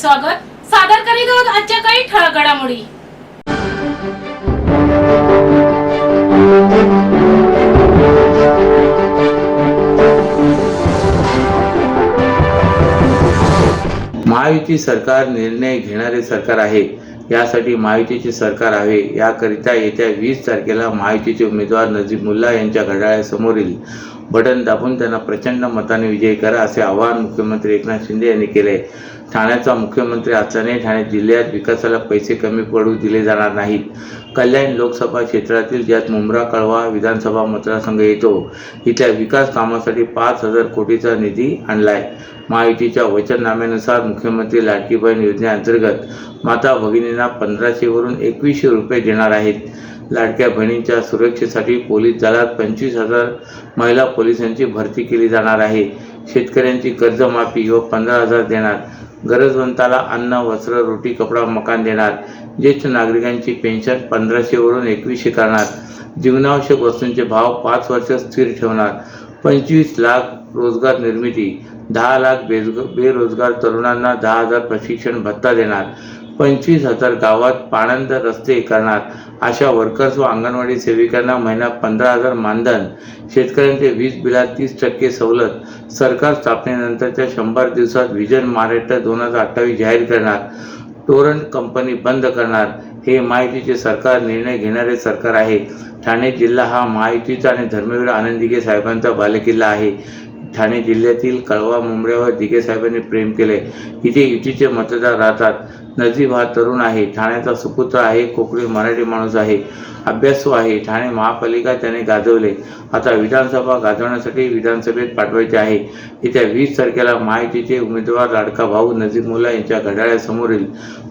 स्वागत. सादर करीत आहोत आजच्या काही ठळक घडामोडी. महायुती सरकार निर्णय घेणारे सरकार आहे. यासाठी महायुतीचे सरकार हवे. याकरिता येत्या 20 तारखेला महायुतीचे उमेदवार नजीमुल्ला यांच्या घड्याळासमोरील बटन दाबून त्यांना प्रचंड मताने विजयी करा, असे आवाहन मुख्यमंत्री एकनाथ शिंदे यांनी केले. ठाण्याचा मुख्यमंत्री असल्याने ठाणे जिल्ह्यात विकासाला पैसे कमी पडू दिले जाणार नाहीत. कल्याण लोकसभा क्षेत्रातील ज्यात मुंब्रा कळवा विधानसभा मतदारसंघ येतो, इथल्या विकास कामासाठी 5,000 कोटीचा निधी आणलाय. महायुतीच्या वचननाम्यानुसार मुख्यमंत्री लाडकी बहीण योजनेअंतर्गत माता भगिनींना 1,500 वरून 2,100 रुपये देणार आहेत. लाडक्या बहिणींच्या सुरक्षेसाठी पोलीस दलात 25,000 महिला पोलिसांची भरती केली जाणार आहे. शेतकऱ्यांची कर्जमाफी व 15,000 देणार. गरजवंताला अन्न वस्त्र रोटी कपडा मकान देणार. ज्येष्ठ नागरिकांची पेन्शन 1,500 वरून 2,100 करणार. जीवनावश्यक वस्तूंचे भाव 5 वर्ष स्थिर ठेवणार. 25 लाख रोजगार निर्मिती. 10 लाख बेरोजगार तरुणांना 10,000 प्रशिक्षण भत्ता देणार. 25,000 गावात पाणंद रस्ते करणार. आशा वर्कर्स व अंगणवाडी सेविकांना महिना 15,000 मानधन. शेतकऱ्यांचे वीज बिलात 30% सवलत. सरकार स्थापनेनंतरच्या 100 दिवसात व्हिजन महाराष्ट्र 2028 जाहीर करणार. टोरंट कंपनी बंद करणार. हे महायुतीचे सरकार निर्णय घेणारे सरकार आहे. ठाणे जिल्हा हा महायुतीचा आणि धर्मवीर आनंद दिघे साहेबांचा बालेकिल्ला आहे. ठाणे जिल्ह्यातील कळवा मुंब्र्यावर दिघे साहेबांनी प्रेम केले. इथे युतीचे मतदार राहतात. नजीब हा तरुण आहे. ठाण्याचा सुपुत्र आहे. कोकणी मराठी माणूस आहे. अभ्यासू आहे. ठाणे महापालिका त्याने गाजवले. आता विधानसभा गाजवण्यासाठी विधानसभेत पाठवायचे आहे. येत्या 20 तारखेला महायुतीचे उमेदवार लाडका भाऊ नजीमुल्ला यांच्या घड्याळासमोरील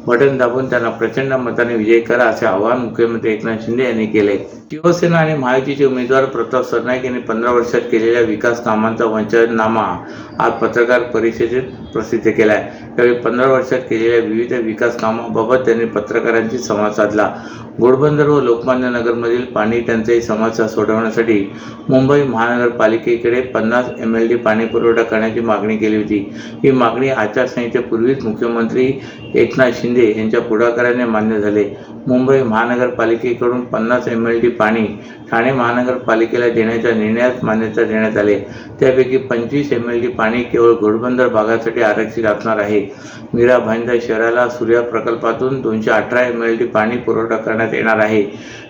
बटन दाबून त्यांना प्रचंड मताने विजयी करा, असे आवाहन मुख्यमंत्री एकनाथ शिंदे यांनी केले. शिवसेना आणि महायुतीचे उमेदवार प्रताप सरनाईक यांनी 15 वर्षात केलेल्या विकास कामांचा वचननामा आज पत्रकार परिषदेत प्रसिद्ध केला आहे. यावेळी 15 वर्षात केलेल्या विविध विकास कामांबाबत त्यांनी पत्रकारांशी संवाद साधला. घोडबंदर व लोकमान्य नगरमधील पाणी टंचाई समस्या सोडवण्यासाठी मुंबई महानगरपालिकेकडे 50 MLD पाणी पुरवठा करण्याची मागणी केली होती. ही मागणी आचारसंहितेपूर्वीच मुख्यमंत्री एकनाथ शिंदे यांच्या पुढाकाराने मान्य झाले. मुंबई महानगरपालिकेकडून 50 MLD पाणी ठाणे महानगरपालिकेला देण्याच्या निर्णयास मान्यता देण्यात आली. त्यापैकी 25 MLD पाणी केवळ घोडबंदर भागासाठी आरक्षित असणार आहे. मीरा भाईंदर शहराला सूर्या प्रकल्पातून 218 MLD पाणी पुरवठा करण्यात येणार आहे.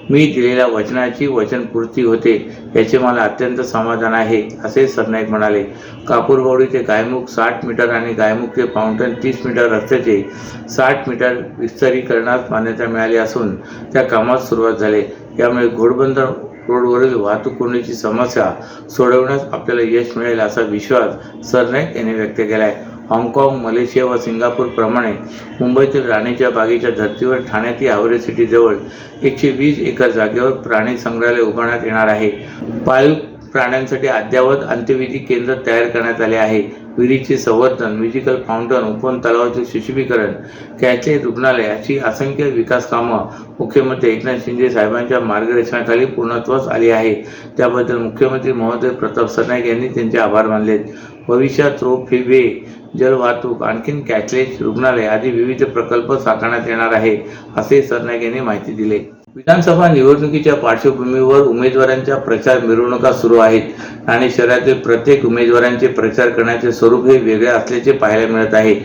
मी दिलेल्या वचनाची वचनपूर्ती होते याचे मला अत्यंत समाधान आहे, असे सरनाईक म्हणाले. कापूरबावडी ते गायमुख 60 मीटर आणि गायमुख ते फाउंटन 30 मीटर रस्त्याचे 60 मीटर विस्तारीकरणास मान्यता मिळाली असून त्या कामात सुरुवात झाली. यामुळे घोडबंदर रोडवरील वाहतूक कोंडीची समस्या सोडवण्यास आपल्याला यश मिळेल, असा विश्वास सरनाईक यांनी व्यक्त केला आहे. हाँगकाँग, मलेशिया व सिंगापूर प्रमाणे मुंबईतील राणीच्या बागेच्या धर्तीवर ठाण्यातील हावरे सिटीजवळ 120 एकर जागेवर प्राणी संग्रहालय उभारण्यात येणार आहे. पाळीव प्राण्यांसाठी अद्ययावत अंत्यविधी केंद्र तयार करण्यात आले आहे. विहिरीचे संवर्धन, म्युझिकल फाउंटन, उपवन तलावाचे सुशोभीकरण, कॅशलेस रुग्णालय अशी असंख्य विकास कामं मुख्यमंत्री एकनाथ शिंदे साहेबांच्या मार्गदर्शनाखाली पूर्णत्वास आली आहे. त्याबद्दल मुख्यमंत्री महोदय प्रताप सरनाईक यांनी त्यांचे आभार मानले. भविष्यात रोप-वे, जलवाहतूक, आणखीन कॅशलेस रुग्णालय आदी विविध प्रकल्प साकारण्यात येणार आहे, असे सरनाईक यांनी माहिती दिली. विधानसभा निवडणुकीच्या पार्श्वभूमीवर उमेदवारांच्या प्रचार मिरवणुका सुरू आहेत. ठाणे शहरातील प्रत्येक उमेदवारांचे प्रचार करण्याचे स्वरूप हे वेगळे असल्याचे पाहायला मिळत आहे.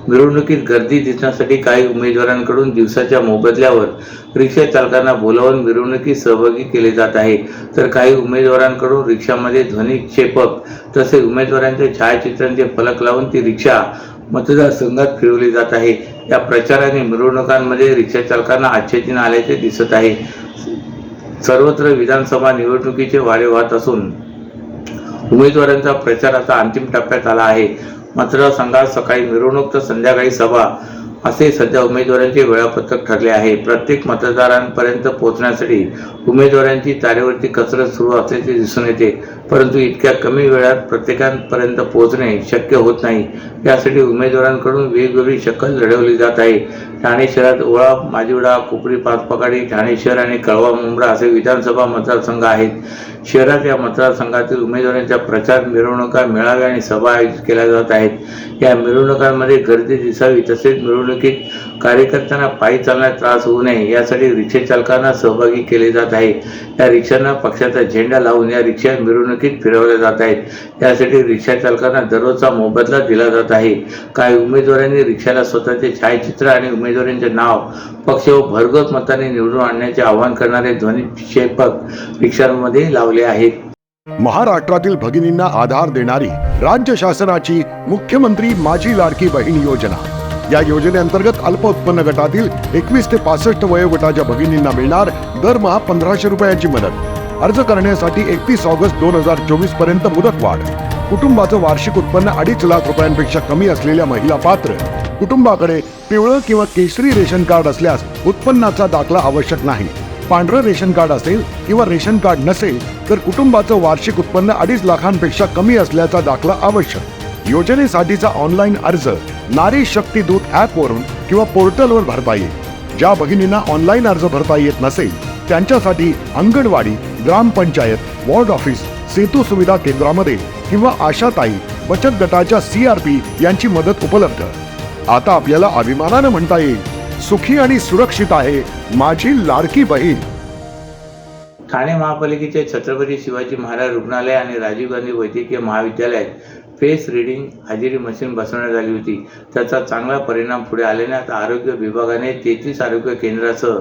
मिरवणुकीत गर्दी दिसण्यासाठी काही उमेदवारांकडून दिवसाच्या मोबदल्यावर रिक्षा चालकांना बोलावून मिरवणुकीत सहभागी केले जात आहे, तर काही उमेदवारांकडून रिक्षामध्ये ध्वनिक्षेपक तसेच उमेदवारांच्या छायाचित्रांचे फलक लावून ती रिक्षा मतदारसंघात फिरवली जात आहे. या प्रचाराने मिरवणुकांमध्ये रिक्षा चालकांना आच्छादन आल्याचे दिसत आहे. सर्वत्र विधानसभा निवडणुकीचे वारे वाहत असून उमेदवारांचा प्रचार आता अंतिम टप्प्यात आला आहे. मतदारसंघात सकाळी मिरवणूक तर संध्याकाळी सभा असे सध्या उमेदवारांचे वेळापत्रक ठरले आहे. प्रत्येक मतदारांपर्यंत पोहोचण्यासाठी उमेदवारांची तारेवरती कसरत सुरू असल्याचे दिसून येते. परंतु इतक्या कमी वेळात प्रत्येकापर्यंत पोहोचणे शक्य होत नाही। यासाठी उमेदवारांकडून वेगवेगळी शक्कल लढवली जात आहे। ठाणे शहरात ओळा, माजिवडा, कोपरी, पाचपकाडी, ठाणे शहर आणि कळवा मुंब्रा असे विधानसभा मतदारसंघ आहेत। शहरात या मतदारसंघातील उमेदवारांच्या प्रचार, मिरवणुका, मेळावे आणि सभा आयोजित केल्या जात आहेत। या मिरवणुकांमध्ये गर्दी दिसावी तसेच मिरवणुकीत कार्यकर्त्यांना पायी चालण्यास त्रास होऊ नये यासाठी रिक्षा चालकांना सहभागी केले जात आहे। या रिक्षांना पक्षाचा झेंडा लावून या रिक्षा मिरवणुकीत फिरवल्या जात आहेत। यासाठी रिक्षा चालकांना दररोजचा मोबदला दिला जात आहे। काही उमेदवारांनी रिक्षाला स्वतःचे छायाचित्र आणि उमेदवारांचे नाव, पक्ष व भरघोस मताने निवडून आणण्याचे आवाहन करणारे ध्वनिक्षेपक रिक्षांमध्ये लावले आहेत। महाराष्ट्रातील भगिनींना आधार देणारी राज्य शासनाची मुख्यमंत्री माझी लाडकी बहीण योजना। या योजनेअंतर्गत अल्प उत्पन्न गटातील 21 ते 65 वयोगटाच्या भगिनींना मिळणार दरमहा 1500 रुपयांची मदत। अर्ज करण्यासाठी 31 ऑगस्ट 2024 पर्यंत मुदतवाढ। कुटुंबाचं वार्षिक उत्पन्न 2.5 लाख रुपयांपेक्षा कमी असलेल्या महिला पात्र। कुटुंबाकडे पिवळं किंवा केशरी रेशन कार्ड असल्यास उत्पन्नाचा दाखला आवश्यक नाही। पांढरं रेशन कार्ड असेल किंवा रेशन कार्ड नसेल तर कुटुंबाचं वार्षिक उत्पन्न 2.5 लाखांपेक्षा कमी असल्याचा दाखला आवश्यक। योजनेसाठीचा ऑनलाईन अर्ज नारी शक्ती दूत ॲपवरून किंवा पोर्टलवर भरता येईल। ज्या भगिनींना ऑनलाईन अर्ज भरता येत नसेल त्यांच्यासाठी अंगणवाडी, ग्रामपंचायत, वॉर्ड ऑफिस, सेतू सुविधा केंद्रामध्ये किंवा आशाताई बचत गटाच्या CRP यांची मदत उपलब्ध। आता आपल्याला अभिमानाने म्हणता येईल, सुखी आणि सुरक्षित आहे माझी लाडकी बहीण। ठाणे महापालिकेच्या छत्रपती शिवाजी महाराज रुग्णालय आणि राजीव गांधी वैद्यकीय महाविद्यालयात फेस रीडिंग हजेरी मशीन बसवण्यात आली होती। त्याचा चांगला परिणाम पुढे आल्याने आता आरोग्य विभागाने 33 आरोग्य केंद्रासह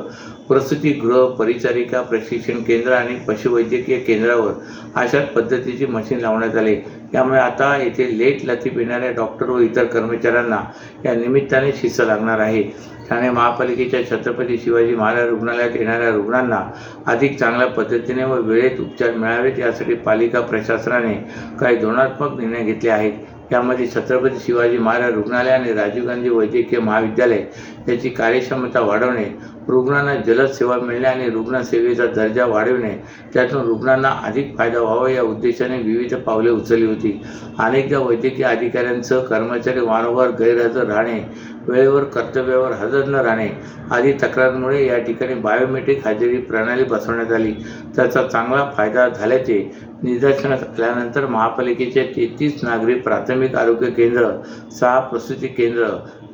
प्रसूतीगृह, परिचारिका प्रशिक्षण केंद्र आणि पशुवैद्यकीय केंद्रावर अशाच पद्धतीची मशीन लावण्यात आले। यामुळे आता येथे लेट लतीफ येणाऱ्या डॉक्टर व इतर कर्मचाऱ्यांना या निमित्ताने शिस्त लागणार आहे। ठाणे महापालिकेच्या छत्रपती शिवाजी महाराज रुग्णालयात येणाऱ्या रुग्णांना अधिक चांगल्या पद्धतीने व वेळेत उपचार मिळावेत यासाठी पालिका प्रशासनाने काही धोरणात्मक निर्णय घेतले आहेत। यामध्ये छत्रपती शिवाजी महाराज रुग्णालय आणि राजीव गांधी वैद्यकीय महाविद्यालय याची कार्यक्षमता वाढवणे, रुग्णांना जलद सेवा मिळणे आणि रुग्णसेवेचा दर्जा वाढविणे, त्यातून रुग्णांना अधिक फायदा व्हावा या उद्देशाने विविध पावले उचलली होती। अनेकदा वैद्यकीय अधिकाऱ्यांसह कर्मचारी वारंवार गैरहजर राहणे, वेळेवर कर्तव्यावर हजर न राहणे आदी तक्रारींमुळे या ठिकाणी बायोमेट्रिक हजेरी प्रणाली बसवण्यात आली। त्याचा चांगला फायदा झाल्याचे निदर्शनास आल्यानंतर महापालिकेचे 33 नागरी प्राथमिक आरोग्य केंद्र, 6 प्रसूती केंद्र,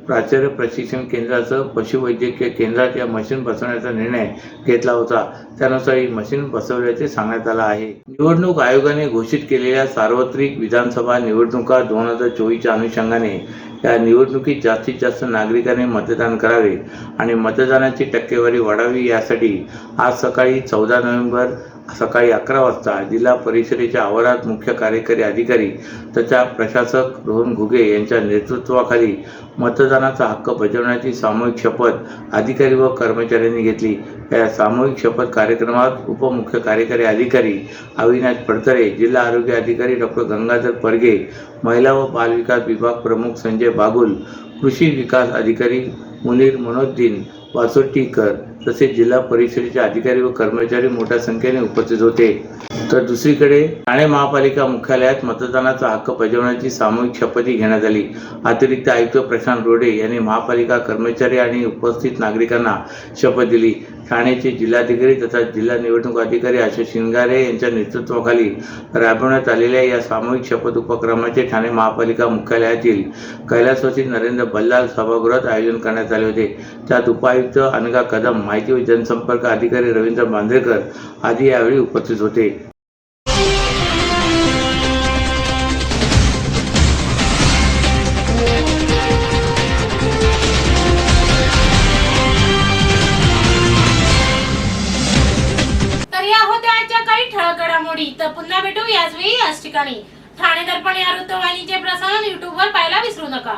प्राचार्य प्रशिक्षण केंद्रासह पशुवैद्यकीय केंद्रात या मशीन बसवण्याचा निर्णय घेतला होता। त्यानुसार ही मशीन बसवल्याचे सांगण्यात आलं आहे। निवडणूक आयोगाने घोषित केलेल्या सार्वत्रिक विधानसभा निवडणुका 2024च्या अनुषंगाने या निवडणुकीत जास्तीत जास्त नागरिकांनी मतदान करावे आणि मतदानाची टक्केवारी वाढावी यासाठी आज सकाळी 14 नोव्हेंबर सकाळी 11 वाजता जिल्हा परिषदेच्या आवारात मुख्य कार्यकारी अधिकारी तथा प्रशासक रोहन घुगे यांच्या नेतृत्वाखाली मतदानाचा हक्क बजावण्याची सामूहिक शपथ अधिकारी व कर्मचाऱ्यांनी घेतली। या सामूहिक शपथ कार्यक्रमात उपमुख्य कार्यकारी अधिकारी अविनाश पडतरे, जिल्हा आरोग्य अधिकारी डॉक्टर गंगाधर परगे, महिला व बालविकास विभाग प्रमुख संजय बागुल, कृषी विकास अधिकारी मुनीर मनोद्दीन वासोटीकर तसेच जिल्हा परिषदेचे अधिकारी व कर्मचारी मोठ्या संख्येने उपस्थित होते। तर दुसरीकडे ठाणे महापालिका मुख्यालयात मतदानाचा हक्क बजावण्याची सामूहिक शपथही घेण्यात आली। अतिरिक्त आयुक्त प्रशांत रोडे यांनी महापालिका कर्मचारी आणि उपस्थित नागरिकांना शपथ दिली। ठाणेचे जिल्हाधिकारी तथा जिल्हा निवडणूक अधिकारी आशिष शिंगारे यांच्या नेतृत्वाखाली राबवण्यात आलेल्या या सामूहिक शपथ उपक्रमाचे ठाणे महापालिका मुख्यालयातील कैलासवासी नरेंद्र बल्लाल सभागृहात आयोजन करण्यात आले होते। त्यात उपायुक्त अनघा कदम, माहिती व जनसंपर्क अधिकारी रवींद्र मांजरेकर आदी यावेळी उपस्थित होते। तर पुन्हा भेटू याच वेळी याच ठिकाणी। ठाणे दर्पण या वृत्तवाहिनीचे प्रसारण YouTube वर पाहायला विसरू नका।